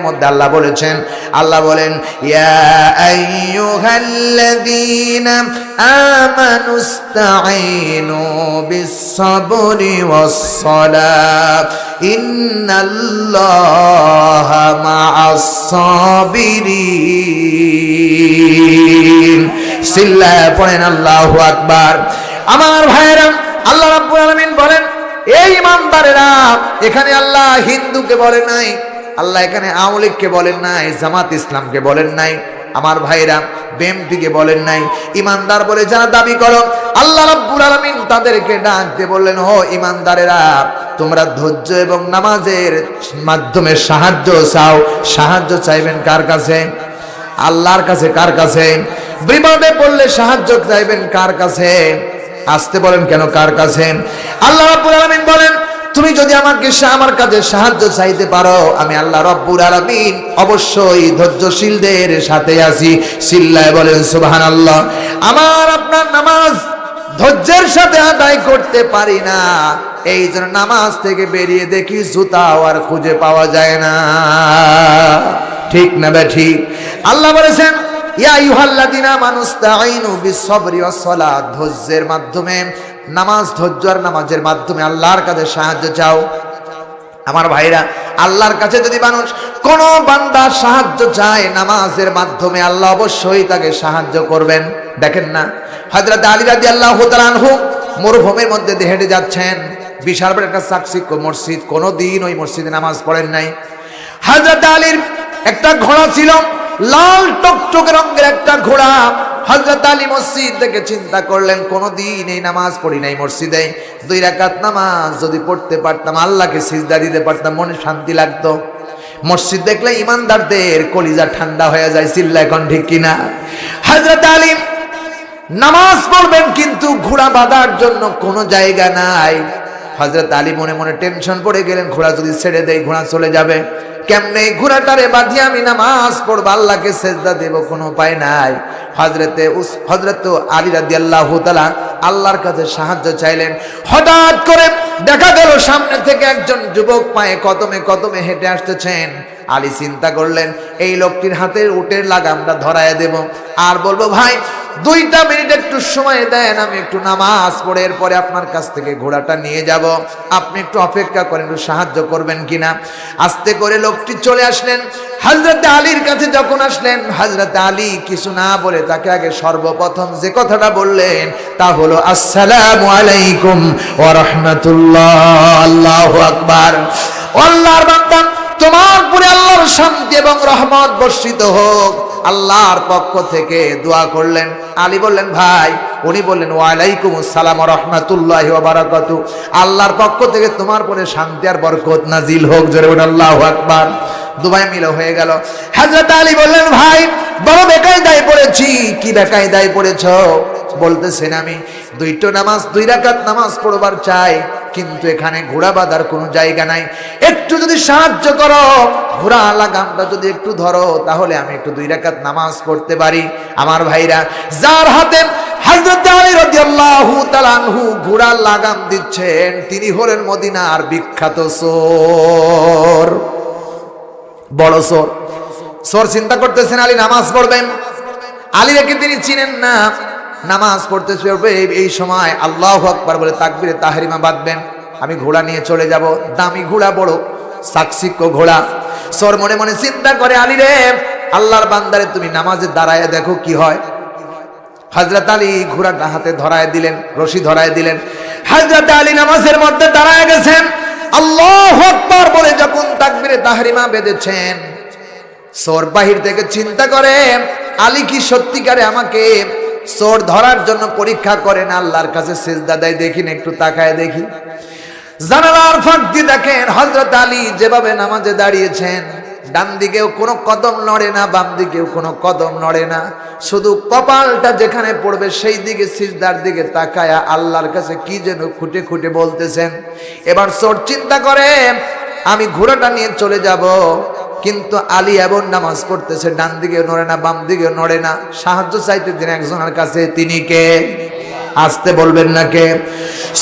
মধ্যে আল্লাহ বলেছেন, আল্লাহ বলেন ইয়া আইয়ুহাল্লাযীনা আমানুস্তাঈনু বিস-সাবরি ওয়াস-সালাত ইন্নাল্লাহা মা'আস-সাবিরিন। সিল্লায় পড়েন আল্লাহু আকবার। আমার ভাইরা, আল্লাহ রাব্বুল আলামিন বলেন এই ইমানদারেরা, এখানে আল্লাহ হিন্দুকে বলে নাই, আল্লাহ এখানে আওয়ামী লীগকে বলেন নাই, জামাত ইসলামকে বলেন নাই, আমার ভাইরা বিএনপিকে বলেন নাই, ইমানদার বলে যারা দাবি করো আল্লাহ রাব্বুল আলামিন তাদেরকে ডাক দিয়ে বললেন, ও ইমানদারেরা, তোমরা ধৈর্য এবং নামাজের মাধ্যমে সাহায্য চাও। সাহায্য চাইবেন কার কাছে? আল্লাহর কাছে। কার কাছে? বিপদে পড়লে সাহায্য চাইবেন কার কাছে? আসতে বলেন কেন, কার কাছে? আল্লাহ রাব্বুল আলামিন বলেন, তুমি যদি আমার কাছে সাহায্য চাইতে পারো, আমি আল্লাহ রাব্বুল আলামিন অবশ্যই ধৈর্যশীলদের সাথে আছি। চিল্লায় বলেন সুবহানাল্লাহ। আমার আপনার নামাজ ধৈর্যের সাথে আদায় করতে পারি না, এই জন্য নামাজ থেকে বেরিয়ে দেখি জুতাও আর খুঁজে পাওয়া যায় না। ঠিক না বে ঠিক? আল্লাহ বলেছেন ইয়া আইয়ুহাল্লাযীনা আমানুস্তাঈনু বিস-সাবরি ওয়াস-সালাত, ধৈর্যের মাধ্যমে নামাজ, ধৈর্য আর নামাজের মাধ্যমে আল্লাহর কাছে সাহায্য চাও। আমার ভাইরা, আল্লাহর কাছে যদি মানুষ কোন বান্দা সাহায্য চায় নামাজের মাধ্যমে, আল্লাহ অবশ্যই তাকে সাহায্য করবেন। দেখেন না, হযরত আলী রাদিয়াল্লাহু তাআলা আনহু মরুভূমির মধ্যে হেঁটে যাচ্ছেন, বিশাল বড় একটা চাকচিক্য মসজিদ, কোনোদিন ওই মসজিদে নামাজ পড়েন নাই। হযরত আলীর একটা ঘোড়া ছিল, লাল টকটকে রঙের একটা ঘোড়া। হযরত আলী মসজিদ থেকে চিন্তা করলেন, কোনদিন এই নামাজ পড়ি নাই মসজিদে, 2 রাকাত নামাজ যদি পড়তে পারতাম, আল্লাহকে সিজদা দিতে পারতাম, মনে শান্তি লাগতো। মসজিদ দেখলে ইমানদারদের কলিজা ঠান্ডা হয়ে যায়। চিল্লায় কোন ঠিক কিনা? হযরত আলী নামাজ পড়বেন, কিন্তু ঘোড়া বাঁধার জন্য কোনো জায়গা নাই। হযরত আলী মনে মনে টেনশন পড়ে গেলেন, ঘোড়া যদি ছেড়ে দেয় ঘোড়া চলে যাবে, কেমনে ঘোড়াটারে বাঁধিয়ে আমি নামাজ পড়বো, আল্লাহকে সেজদা দেব, কোনো উপায় নাই। হযরত আলী রাদিয়াল্লাহু তাআলা আল্লাহর কাছে সাহায্য চাইলেন। হঠাৎ করে দেখা গেল সামনে থেকে একজন যুবক পায়ে কদমে কদমে হেঁটে আসতেছেন। আলী চিন্তা করলেন, এই লোকটির হাতের উটের লাগামটা ধরায় দেব, আর বলবো ভাই 2টা মিনিট একটু সময় দেন, আমি একটু নামাজ পড়ে এরপরে আপনার কাছ থেকে ঘোড়াটা নিয়ে যাব, আপনি একটু অপেক্ষা করেন, একটু সাহায্য করবেন কিনা। আস্তে করে লোকটি চলে আসলেন হযরত আলীর কাছে। যখন আসলেন, হযরত আলী কিছু না বলে তাকে আগে সর্বপ্রথম যে কথাটা বললেন তা হলো আসসালামু আলাইকুম ওয়া রাহমাতুল্লাহ। আল্লাহু আকবার। আল্লাহর বান্দা, তোমার উপরে আল্লাহর শান্তি এবং রহমত বর্ষিত হোক। আল্লাহর পক্ষ থেকে দোয়া করলেন। আলী বললেন ভাই, উনি বললেন ওয়া আলাইকুমুস সালাম ওয়া রাহমাতুল্লাহি ওয়া বারাকাতুহু, আল্লাহর পক্ষ থেকে তোমার উপরে শান্তি আর বরকত নাজিল হোক। জোরে বলুন আল্লাহু আকবার। দুবাই মিল হয়ে গেল। হযরত আলী বললেন ভাই, বড় বেকায়দায় পড়েছি। কি বেকায়দায় পড়েছো? বলতেছেন আমি 2 রাকাত নামাজ পড়বার চাই, কিন্তু এখানে ঘোড়া বাঁধার কোনো জায়গা নাই, একটু যদি সাহায্য করো, ঘোড়া লাগামটা যদি একটু ধরো, তাহলে আমি একটু 2 রাকাত নামাজ পড়তে পারি। আমার ভাইরা, যার হাতে হযরত আলী রাদিয়াল্লাহু তাআলা আনহু ঘোড়ার লাগাম দিচ্ছেন, তিনি হলেন মদিনার বিখ্যাত চোর, বড় চোর। চোর চিন্তা করতেছেন আলী নামাজ পড়বেন। আলী রেখে তিনি চিনেন না, নামাজ পড়তে এই সময় আল্লাহু আকবার বলে তাকবীরে তাহরিমা বাঁধবেন, আমি ঘোড়া নিয়ে চলে যাব। দামি ঘোড়া, বড় চাকচিক্য ঘোড়া। চোর মনে মনে চিন্তা করে, আলী রে, আল্লাহর বান্দারে, তুমি নামাজে দাঁড়ায় দেখো কি হয়। হযরত আলী ঘোড়াটা হাতে ধরায় দিলেন, রশি ধরায় দিলেন। হযরত আলী নামাজের মধ্যে দাঁড়ায় গেছেন। আল্লাহু আকবার বলে যখন তাকবীরে তাহরিমা বেঁধেছেন, চোর বাহির থেকে চিন্তা করে, আলী কি সত্যিকারে আমাকে চোর ধরার জন্য পরীক্ষা করেন, আল্লাহর কাছে সিজদা দেয়, দেখিন একটু তাকায় দেখি। জানালার ফাঁক দিয়ে দেখেন হযরত আলী যেভাবে নামাজে দাঁড়িয়েছেন, ডান দিকেও কোনো কদম নড়ে না, বাম দিকেও কোনো কদম নড়ে না, শুধু কপালটা যেখানে পড়বে সেই দিকে সিজদার দিকে তাকায়া আল্লাহর কাছে কি যেন খুঁটে খুঁটে বলতেছেন। এবার চোর চিন্তা করে, আমি ঘোড়াটা নিয়ে চলে যাব, কিন্তু আলী এমন নামাজ পড়তেছে, ডান দিকেও নড়ে না, বাম দিকেও নড়ে না, সাহায্য চাইতে দিন একজনের কাছে, তিনি কে? আসতে বলবেন না কে?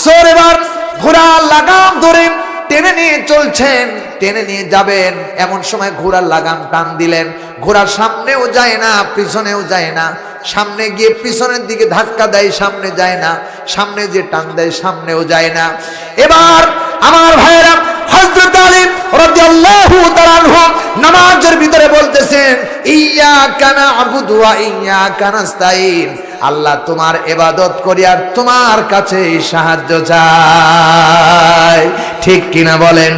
চোর এবার ঘোড়া লাগাম ধরে টেনে নিয়ে চলছেন, টেনে নিয়ে যাবেন, এমন সময় ঘোড়ার লাগাম টান দিলেন। ঘোড়া সামনেও যায় না, পিছনেও যায় না। সামনে গিয়ে পিছনের দিকে ধাক্কা দেয়, সামনে যায় না। সামনে যে টান দেয়, সামনেও যায় না। এবার আমার ভাইয়েরা, হযরত আলী রাদিয়াল্লাহু তাআলা আনহু নামাজের ভিতরে বলতেছেন, ইয়্যাকা না'বুদু ওয়া ইয়্যাকা নাস্তাঈন। আল্লাহ, তোমার ইবাদত করি আর তোমার কাছে সাহায্য চাই। ঠিক কিনা বলেন?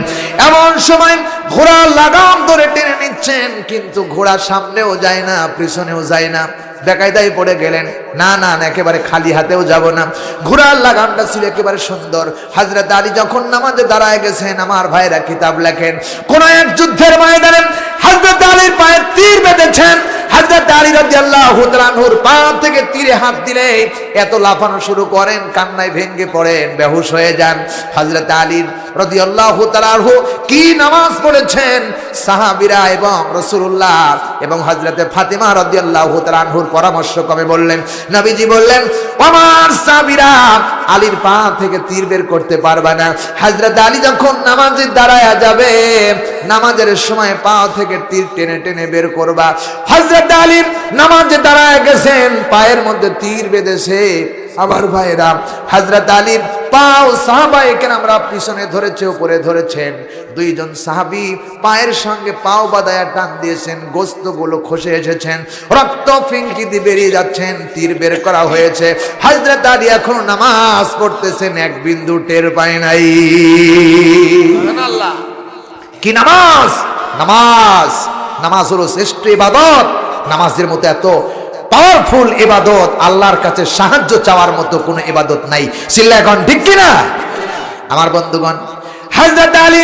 এমন সময় ঘোড়ার লাগাম ধরে টেনে নিচ্ছেন, কিন্তু ঘোড়া সামনেও যায় না, পিছনেও যায় না। বেকায়দায় পড়ে গেলেন, না না না, একেবারে খালি হাতেও যাব না। ঘোড়ার লাগামটা ছিল একেবারে সুন্দর। হযরত আলী যখন নামাজে দাঁড়ায় গেছেন, আমার ভাইরা কিতাব লেখেন, কোন এক যুদ্ধের ময়দানে হযরত আলীর পায়ে তীর বেঁধেছেন। হযরত আলী রাদিয়াল্লাহু তাআলা আনহুর পা থেকে তীরে হাত দিলে এত লাফানো শুরু করেন, কান্নায় ভেঙে পড়েন, বেহুশ হয়ে যান। হযরত আলী রাদিয়াল্লাহু তাআলা আনহু কি নামাজ পড়েছেন, সাহাবীরা এবং রাসূলুল্লাহ এবং হযরতে ফাতিমা রাদিয়াল্লাহু তাআলা আনহুর পরামর্শ কমে বললেন, নবীজি বললেন, আমার সাহাবীরা আলীর পা থেকে তীর বের করতে পারবে না। হযরত আলী যখন নামাজে দাঁড়ায়া যাবে, নামাজের সময় পা থেকে তীর টেনে টেনে বের করবা। হযরত আলী নামাজে দাঁড়ায় গেছেন, পায়ের মধ্যে তীর বেঁধেছে। আমার ভাইরা, হযরত আলীর পাও সাহাবায়ে কেরামরা পিছনে ধরেছে, উপরে ধরেছেন। দুইজন সাহাবী পায়ের সঙ্গে পাও বাঁধায়া টান দিয়েছেন, গোশতগুলো খসে এসেছেন, রক্ত ফিনকি দিয়ে বেরিয়ে যাচ্ছেন, তীর বের করা হয়েছে। হযরত আলী এখন নামাজ পড়তেছেন, এক বিন্দু টের পায় নাই। সুবহানাল্লাহ। কি নামাজ! নামাজ, নামাজ হলো শ্রেষ্ঠ ইবাদত। নামাজের মতো এত পাওয়ারফুল ইবাদত, আল্লাহর কাছে সাহায্য চাওয়ার মতো কোনো ইবাদত নাই। চিল্লা এখন ঠিক কিনা? আমার বন্ধুগণ, হযরত আলী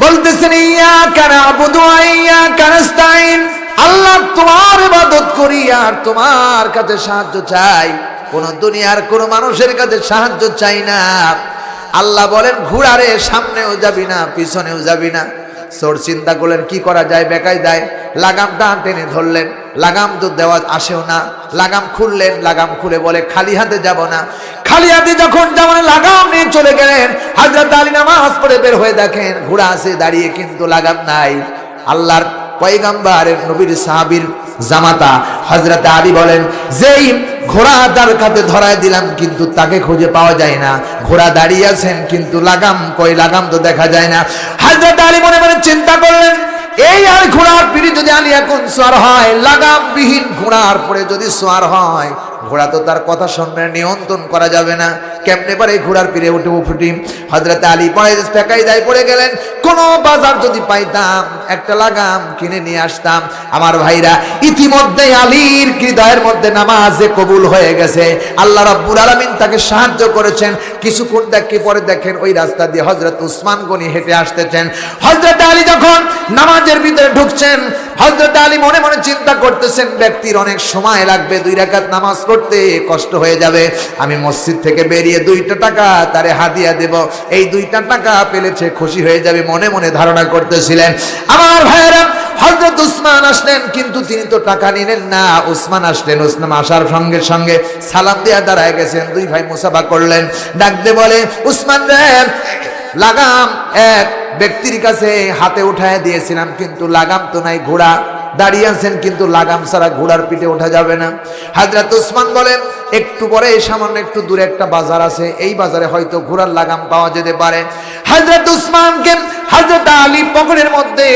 বলতেছেন, ইয়্যাকা না'বুদু ওয়া ইয়্যাকা নাস্তাঈন। আল্লাহ, তোমার ইবাদত করি আর তোমার কাছে সাহায্য চাই, কোন দুনিয়ার কোন মানুষের কাছে সাহায্য চাই না। আল্লাহ বলেন, ঘোড়ারে সামনেও যাবি না, পিছনেও যাবি না। সোর চিন্তা করলেন কি করা যায়, বেকায়দায় লাগামটা টেনে ধরলেন, লাগাম তো দেওয়া আসেও না। লাগাম খুললেন, লাগাম খুলে বলে খালি হাতে যাব না। খালি হাতে যখন যেমন লাগাম নিয়ে চলে গেলেন, হযরত আলী নামাজ পড়ে বের হয়ে দেখেন ঘোড়া আছে দাঁড়িয়ে, কিন্তু লাগাম নাই। আল্লাহর পয়গম্বরের নবীর সাহাবীর জামাতা হযরত আলী বলেন, যেই ঘোড়া তার কাছে ধরায় দিলাম, কিন্তু তাকে খুঁজে পাওয়া যায় না। ঘোড়া দাঁড়িয়ে আছেন, কিন্তু লাগাম কই, লাগাম তো দেখা যায় না। হযরত আলী মনে মনে চিন্তা করলেন, এই আর ঘোড়ার পিঠে যদি আলী এখন সওয়ার হয়, লাগামবিহীন ঘোড়ার পরে যদি সওয়ার হয়, ঘোড়া তো তার কথা শুনবে, নিয়ন্ত্রণ করা যাবে না। কেমনে পারে ঘোড়ার পিঠে উঠে ফুটি। হযরত আলী পরে বেকায়দায় পড়ে গেলেন, কোন বাজার যদি পাইতাম, একটা লাগাম কিনে নিয়ে আসতাম। আমার ভাইরা, ইতিমধ্যে আলীর হৃদয়ের মধ্যে নামাজে কবুল হয়ে গেছে। আল্লাহ রাব্বুল আলামিন তাকে সাহায্য করেছেন। কিছুক্ষণ দেখে পরে দেখেন ওই রাস্তা দিয়ে হযরত উসমান গনি হেঁটে আসতেছেন। হযরত আলী যখন নামাজের ভিতরে ঢুকছেন, হযরত আলী মনে মনে চিন্তা করতেছেন, ব্যক্তির অনেক সময় লাগবে, 2 রাকাত নামাজ পড়তে কষ্ট হয়ে যাবে। আমি মসজিদ থেকে বেরিয়ে 2টা টাকা তারে হাদিয়া দেব, এই 2টা টাকা পেলেছে খুশি হয়ে যাবে, মনে মনে ধারণা করতেছিলেন। আমার ভাইয়েরা, হযরত উসমান আসলেন, কিন্তু তিনি তো টাকা নিলেন না। উসমান আসলেন, উসমান আসার সঙ্গে সঙ্গে সালাম দিয়া দাঁড়ায় গেছেন। 2 ভাই মুসাফা করলেন, ডাক দিয়ে বলে, উসমান রে, লাগাম এক ব্যক্তির কাছে হাতে উঠায় দিয়েছিলাম, কিন্তু লাগাম তো নাই। ঘোড়া দাঁড়িয়ে আছেন, কিন্তু লাগাম ছাড়া ঘোড়ার পিঠে ওঠা যাবে না। হযরত উসমান বলেন, একটু পরে সামান্য একটু দূরে একটা বাজার আছে, এই বাজারে হয়তো ঘোড়ার লাগাম পাওয়া যেতে পারে। হযরত উসমানকে হযরত আলী পকেটের মধ্যে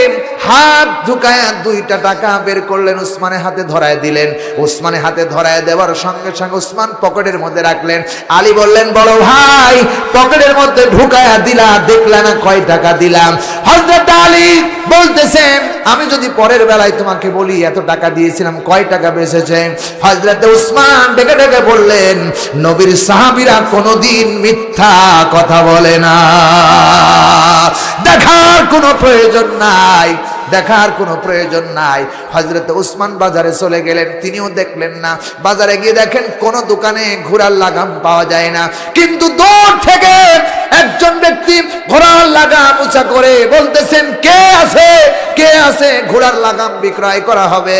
হাত ঢুকায় 2টা টাকা বের করলেন, উসমানের হাতে ধরায় দিলেন। উসমানের হাতে ধরায় দেওয়ার সঙ্গে সঙ্গে উসমান পকেটের মধ্যে রাখলেন। আলী বললেন, বড় ভাই, পকেটের মধ্যে ঢুকায়া দিলা, দেখলা না কয় টাকা দিলাম? হযরত আলী বলতেছেন, আমি যদি পরের বেলায় তোমাকে বলি এত টাকা দিয়েছিলাম, কয় টাকা বেঁচেছে? হযরত উসমান ডেকে ডেকে বললেন, নবীর সাহাবীরা কোনোদিন মিথ্যা কথা বলে না। দেখার কোনো প্রয়োজন নাই, দেখার কোনো প্রয়োজন নাই। হযরত উসমান বাজারে চলে গেলেন, তিনিও দেখলেন না। বাজারে গিয়ে দেখেন কোন দোকানে ঘোড়ার লাগাম পাওয়া যায় না, কিন্তু দূর থেকে একজন ব্যক্তি ঘোড়ার লাগাম উঁচা করে বলতেছেন, কে আছে, কে আছে, ঘোড়ার লাগাম বিক্রয় করা হবে,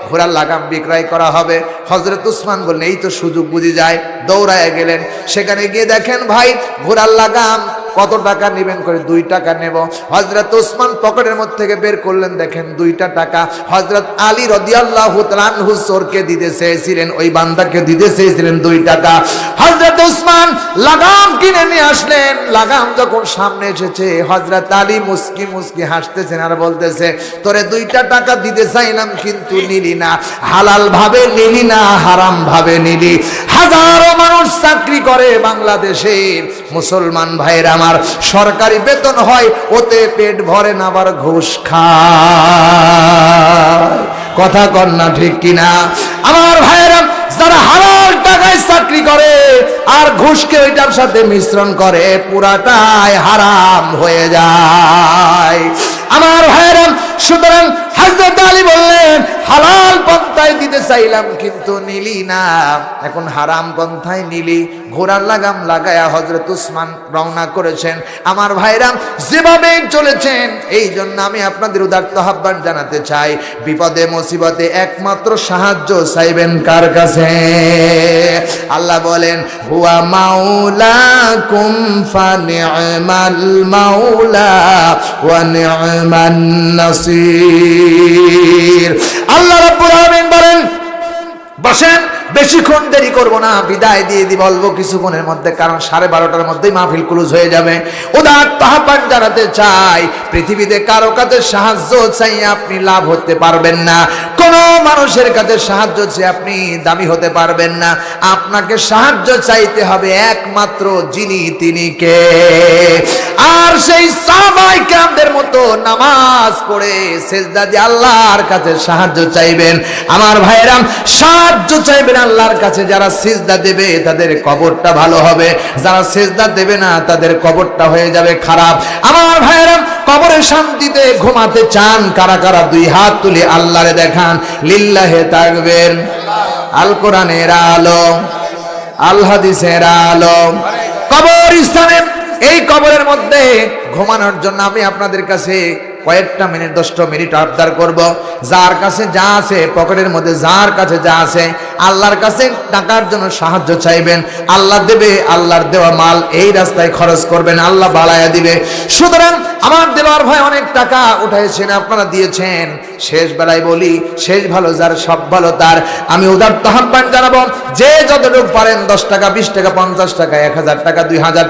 ঘোড়ার লাগাম বিক্রয় করা হবে। হযরত উসমান বললেন, এই তো সুযোগ বুঝে যায়, দৌড়ায় গেলেন। সেখানে গিয়ে দেখেন ভাই ঘোড়ার লাগাম কত টাকা নেবেন করে 2 টাকা নেব। হযরত ওসমান পকেটের মধ্যে থেকে বের করলেন, দেখেন 2টা টাকা। হযরত আলী রাদিয়াল্লাহু তাআলা আনহু চোরকে দিতে চেয়েছিলেন, ওই বান্দাকে দিতে চেয়েছিলেন 2 টাকা। হযরত ওসমান লাগাম কিনে নিয়ে আসলেন। লাগাম যখন সামনে এসেছে, হযরত আলী মুস্কি মুস্কি হাসতেছেন আর বলতেছে, তোরে 2টা টাকা দিতে চাইলাম কিন্তু নিলি না, হালাল ভাবে নিলি না, হারাম ভাবে নিলি। হাজারো মানুষ চাকরি করে বাংলাদেশে, মুসলমান ভাইরা আমার, সরকারি বেতন হয়, ওতে পেট ভরে না, আবার ঘুষ খায়। কথা কন না ঠিক কিনা আমার ভাইরা? যারা হালাল টাকায় চাকরি করে আর ঘুষকে ওইটার সাথে মিশ্রণ করে, পুরাটাই হারাম হয়ে যায় আমার ভাইরা। সুতরাং হযরত আলী বললেন, হালাল পন্থায় দিতে চাইলাম কিন্তু নিলি না, এখন হারাম পন্থায় নিলি। ঘোড়ার লাগাম লাগায়া হযরত ওসমান রওনা করেছেন। আমার ভাইরা যেভাবে চলেছেন, এই জন্য আমি আপনাদের উদাত্ত আহ্বান জানাতে চাই, বিপদে মুসিবতে একমাত্র সাহায্য চাইবেন কার কাছে? আল্লাহ বলেন, হুয়া মাওলাকুম ফানি'মাল মাওলা ওয়া নি'মান নাসির। আল্লাহ রাব্বুল আলামিন বলেন, বসেন, বেশিক্ষণ দেরি করব না, বিদায় দিয়ে দিব অল্প কিছুক্ষণের মধ্যে, কারণ 12:30টার মধ্যেই মাহফিল ক্লোজ হয়ে যাবে। উদাত্ত আহ্বান জানাতে চাই, পৃথিবীতে কারো কাছে সাহায্য চাই আপনি লাভ হতে পারবেন না, কোন মানুষের কাছে সাহায্য চেয়ে আপনি দামি হতে পারবেন না। আপনাকে সাহায্য চাইতে হবে একমাত্র যিনি, তিনি কে? আর সেই সাহাবায়ে কেরামদের মতো নামাজ পড়ে সিজদা দিয়ে আল্লাহর কাছে সাহায্য চাইবেন। আমার ভাইরা, সাহায্য চাইবেন আল্লাহর কাছে। যারা সিজদা দেবে তাদের কবরটা ভালো হবে, যারা সিজদা দেবে না তাদের কবরটা হয়ে যাবে খারাপ। আমার ভাইরা, কবরে শান্তিতে ঘুমাতে চান কারা কারা? 2 হাত তুলে আল্লাহরে দেখান। লিল্লাহে তাকবীর। আল কোরআনের আলো, আল হাদিসের আলো। কবরস্থানে, এই কবরের মধ্যে ঘুমানোর জন্য আমি আপনাদের কাছে কয়েকটা মিনিট, 10টা মিনিট আবদার করব। যার কাছে যা আছে, পকেটের মধ্যে যার কাছে যা আছে, আল্লাহর কাছে টাকার জন্য সাহায্য চাইবেন, আল্লাহ দেবে। আল্লাহর দেওয়া মাল এই রাস্তায় খরচ করবেন, আল্লাহ বাড়ায়া দিবে। সুতরাং আমার দেওয়ার ভয় অনেক টাকা উঠাইছেন, আপনারা দিয়েছেন। শেষ বেলায় বলি, শেষ ভালো যার, সব ভালো তার। আমি উদাত্ত আহ্বান জানাবো, যে যতটুকু পারেন, 10 টাকা, 20 টাকা, 50 টাকা, 1000 টাকা, 2000